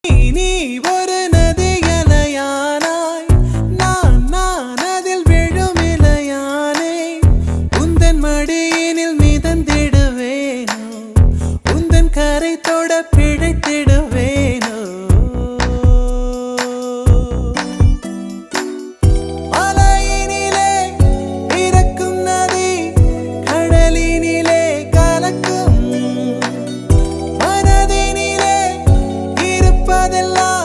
நீ ஒரு நதியலையானாய் நான் அதில் விழும் இலையானே உந்தன் மடியினில் மிதந்திடுவேனோ உந்தன் கரை தொட பிழைத்திடுவேனோ மலையினிலே பிறக்கும் நதி கடலினிலே கலக்கும் மனதினிலே இருப்பதெல்லாம்